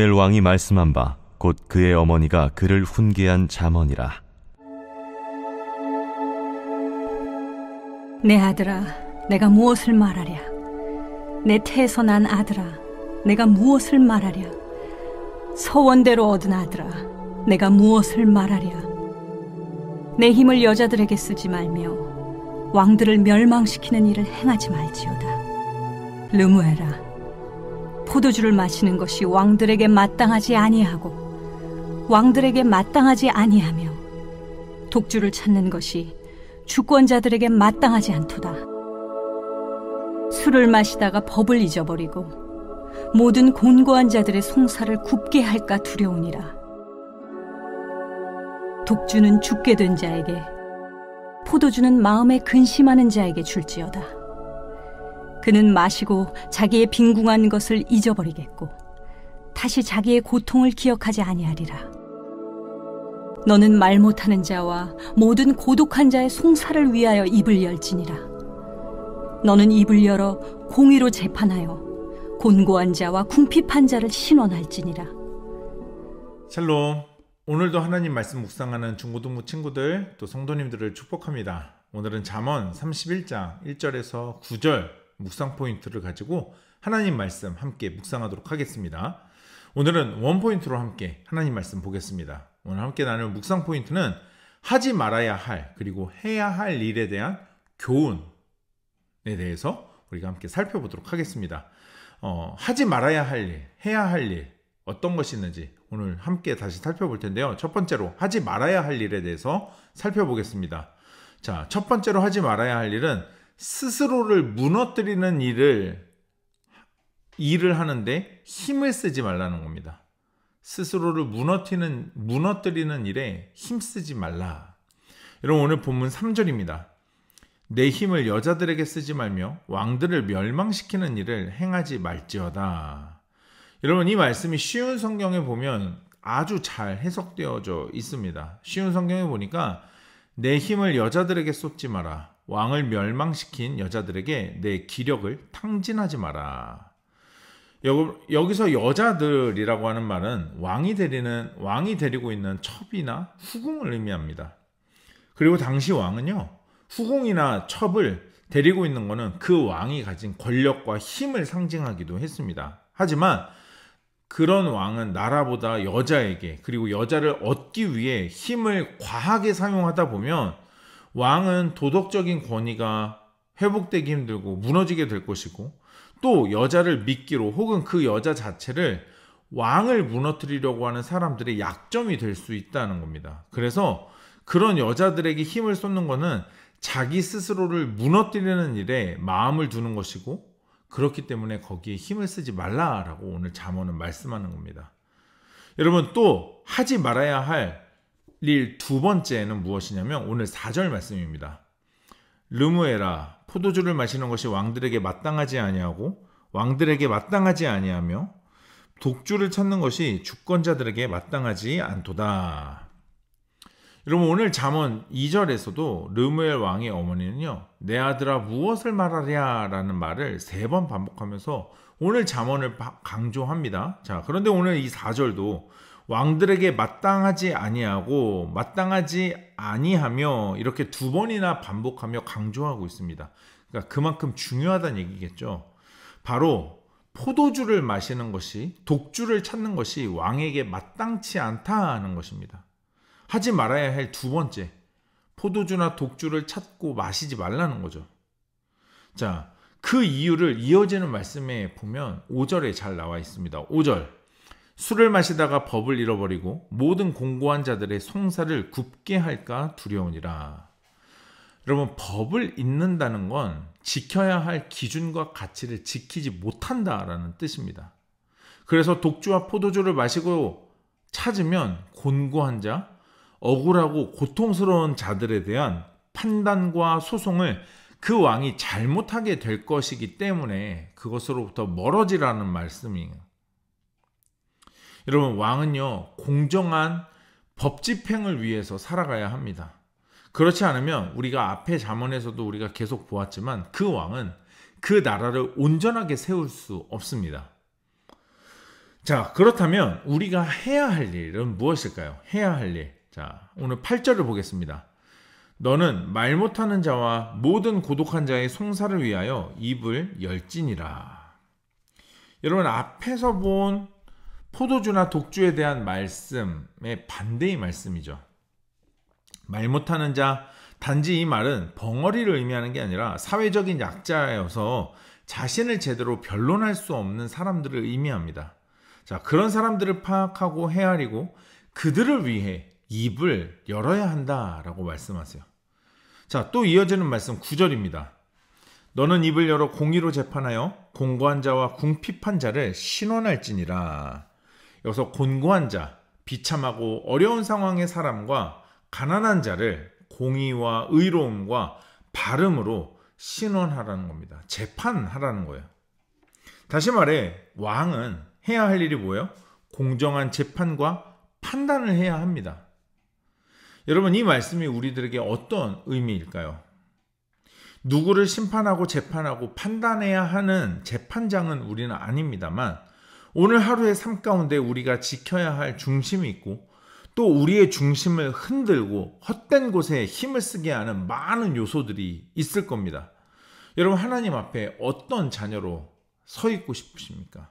르무엘 왕이 말씀한 바 곧 그의 어머니가 그를 훈계한 잠언이라. 내 아들아, 내가 무엇을 말하랴? 내 태에서 난 아들아, 내가 무엇을 말하랴? 서원대로 얻은 아들아, 내가 무엇을 말하랴? 내 힘을 여자들에게 쓰지 말며 왕들을 멸망시키는 일을 행하지 말지어다. 르무엘아, 포도주를 마시는 것이 왕들에게 마땅하지 아니하고 왕들에게 마땅하지 아니하며 독주를 찾는 것이 주권자들에게 마땅하지 않도다. 술을 마시다가 법을 잊어버리고 모든 곤고한 자들의 송사를 굽게 할까 두려우니라. 독주는 죽게 된 자에게, 포도주는 마음에 근심하는 자에게 줄지어다. 그는 마시고 자기의 빈궁한 것을 잊어버리겠고 다시 자기의 고통을 기억하지 아니하리라. 너는 말 못하는 자와 모든 고독한 자의 송사를 위하여 입을 열지니라. 너는 입을 열어 공의로 재판하여 곤고한 자와 궁핍한 자를 신원할지니라. 샬롬. 오늘도 하나님 말씀 묵상하는 중고등부 친구들 또 성도님들을 축복합니다. 오늘은 잠언 31장 1절에서 9절 묵상 포인트를 가지고 하나님 말씀 함께 묵상하도록 하겠습니다. 오늘은 원포인트로 함께 하나님 말씀 보겠습니다. 오늘 함께 나눌 묵상 포인트는 하지 말아야 할 그리고 해야 할 일에 대한 교훈에 대해서 우리가 함께 살펴보도록 하겠습니다. 하지 말아야 할 일, 해야 할 일 어떤 것이 있는지 오늘 함께 다시 살펴볼 텐데요. 첫 번째로 하지 말아야 할 일에 대해서 살펴보겠습니다. 자, 첫 번째로 하지 말아야 할 일은 스스로를 무너뜨리는 일을 하는데 힘을 쓰지 말라는 겁니다. 스스로를 무너뜨리는 일에 힘쓰지 말라. 여러분, 오늘 본문 3절입니다. 내 힘을 여자들에게 쓰지 말며 왕들을 멸망시키는 일을 행하지 말지어다. 여러분, 이 말씀이 쉬운 성경에 보면 아주 잘 해석되어져 있습니다. 쉬운 성경에 보니까 내 힘을 여자들에게 쏟지 마라. 왕을 멸망시킨 여자들에게 내 기력을 탕진하지 마라. 여기서 여자들이라고 하는 말은 왕이 데리고 있는 첩이나 후궁을 의미합니다. 그리고 당시 왕은요, 후궁이나 첩을 데리고 있는 것은 그 왕이 가진 권력과 힘을 상징하기도 했습니다. 하지만 그런 왕은 나라보다 여자에게, 그리고 여자를 얻기 위해 힘을 과하게 사용하다 보면 왕은 도덕적인 권위가 회복되기 힘들고 무너지게 될 것이고, 또 여자를 미끼로 혹은 그 여자 자체를 왕을 무너뜨리려고 하는 사람들의 약점이 될 수 있다는 겁니다. 그래서 그런 여자들에게 힘을 쏟는 것은 자기 스스로를 무너뜨리는 일에 마음을 두는 것이고, 그렇기 때문에 거기에 힘을 쓰지 말라라고 오늘 잠언은 말씀하는 겁니다. 여러분, 또 하지 말아야 할 일 두 번째는 무엇이냐면 오늘 4절 말씀입니다. 르무엘아, 포도주를 마시는 것이 왕들에게 마땅하지 아니하고 왕들에게 마땅하지 아니하며 독주를 찾는 것이 주권자들에게 마땅하지 않도다. 여러분, 오늘 잠언 2절에서도 르무엘 왕의 어머니는요, 내 아들아 무엇을 말하랴 라는 말을 3번 반복하면서 오늘 잠언을 강조합니다. 자, 그런데 오늘 이 4절도 왕들에게 마땅하지 아니하고 마땅하지 아니하며 이렇게 2번이나 반복하며 강조하고 있습니다. 그러니까 그만큼 중요하다는 얘기겠죠. 바로 포도주를 마시는 것이, 독주를 찾는 것이 왕에게 마땅치 않다는 것입니다. 하지 말아야 할 두 번째, 포도주나 독주를 찾고 마시지 말라는 거죠. 자, 그 이유를 이어지는 말씀에 보면 5절에 잘 나와 있습니다. 5절, 술을 마시다가 법을 잃어버리고 모든 공고한 자들의 송사를 굽게 할까 두려우니라. 여러분, 법을 잊는다는 건 지켜야 할 기준과 가치를 지키지 못한다라는 뜻입니다. 그래서 독주와 포도주를 마시고 찾으면 곤고한 자, 억울하고 고통스러운 자들에 대한 판단과 소송을 그 왕이 잘못하게 될 것이기 때문에 그것으로부터 멀어지라는 말씀이에요. 여러분, 왕은요, 공정한 법 집행을 위해서 살아가야 합니다. 그렇지 않으면 우리가 앞에 잠언에서도 우리가 계속 보았지만 그 왕은 그 나라를 온전하게 세울 수 없습니다. 자, 그렇다면 우리가 해야 할 일은 무엇일까요? 해야 할 일. 자, 오늘 8절을 보겠습니다. 너는 말 못하는 자와 모든 고독한 자의 송사를 위하여 입을 열지니라. 여러분, 앞에서 본 포도주나 독주에 대한 말씀의 반대의 말씀이죠. 말 못하는 자, 단지 이 말은 벙어리를 의미하는 게 아니라 사회적인 약자여서 자신을 제대로 변론할 수 없는 사람들을 의미합니다. 자, 그런 사람들을 파악하고 헤아리고 그들을 위해 입을 열어야 한다라고 말씀하세요. 자, 또 이어지는 말씀 9절입니다. 너는 입을 열어 공의로 재판하여 공고한 자와 궁핍한 자를 신원할지니라. 여기서 곤고한 자, 비참하고 어려운 상황의 사람과 가난한 자를 공의와 의로움과 발음으로 신원하라는 겁니다. 재판하라는 거예요. 다시 말해 왕은 해야 할 일이 뭐예요? 공정한 재판과 판단을 해야 합니다. 여러분, 이 말씀이 우리들에게 어떤 의미일까요? 누구를 심판하고 재판하고 판단해야 하는 재판장은 우리는 아닙니다만, 오늘 하루의 삶 가운데 우리가 지켜야 할 중심이 있고 또 우리의 중심을 흔들고 헛된 곳에 힘을 쓰게 하는 많은 요소들이 있을 겁니다. 여러분, 하나님 앞에 어떤 자녀로 서 있고 싶으십니까?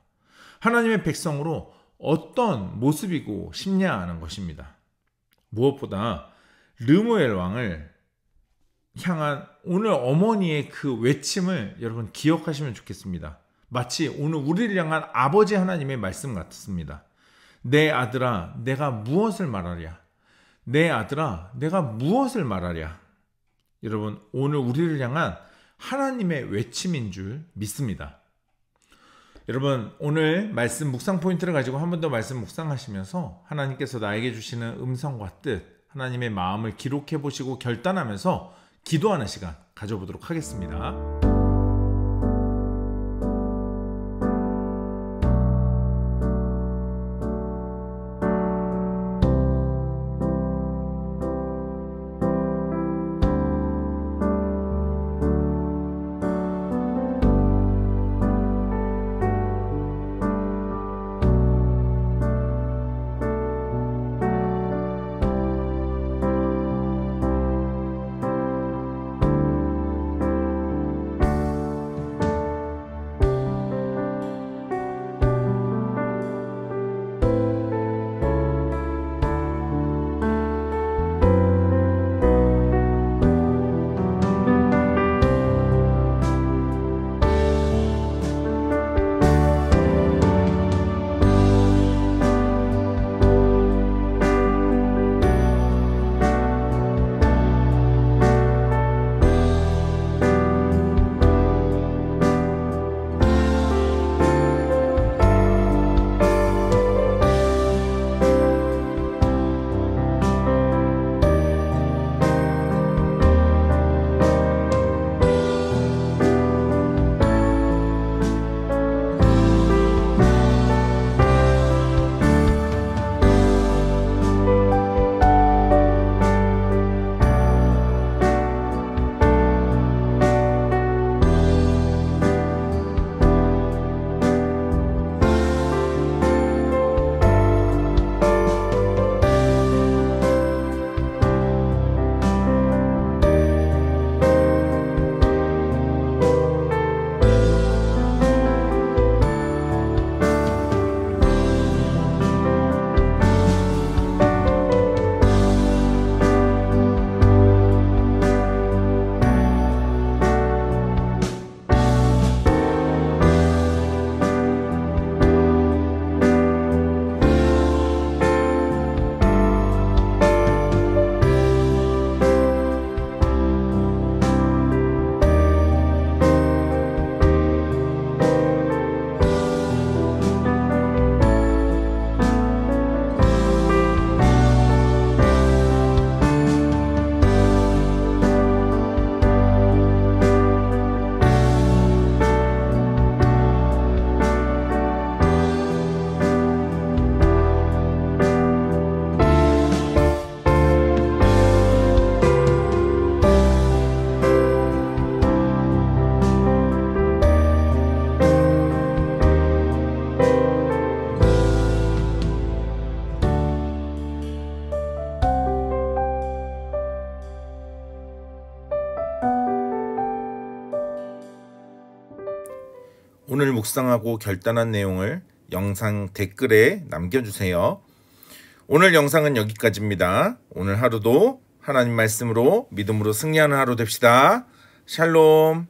하나님의 백성으로 어떤 모습이고 싶냐 하는 것입니다. 무엇보다 르무엘 왕을 향한 오늘 어머니의 그 외침을 여러분 기억하시면 좋겠습니다. 마치 오늘 우리를 향한 아버지 하나님의 말씀 같습니다. 내 아들아, 내가 무엇을 말하랴? 내 아들아, 내가 무엇을 말하랴? 여러분, 오늘 우리를 향한 하나님의 외침인 줄 믿습니다. 여러분, 오늘 말씀 묵상 포인트를 가지고 한 번 더 말씀 묵상하시면서 하나님께서 나에게 주시는 음성과 뜻, 하나님의 마음을 기록해 보시고 결단하면서 기도하는 시간 가져보도록 하겠습니다. 오늘 묵상하고 결단한 내용을 영상 댓글에 남겨주세요. 오늘 영상은 여기까지입니다. 오늘 하루도 하나님 말씀으로 믿음으로 승리하는 하루 됩시다. 샬롬.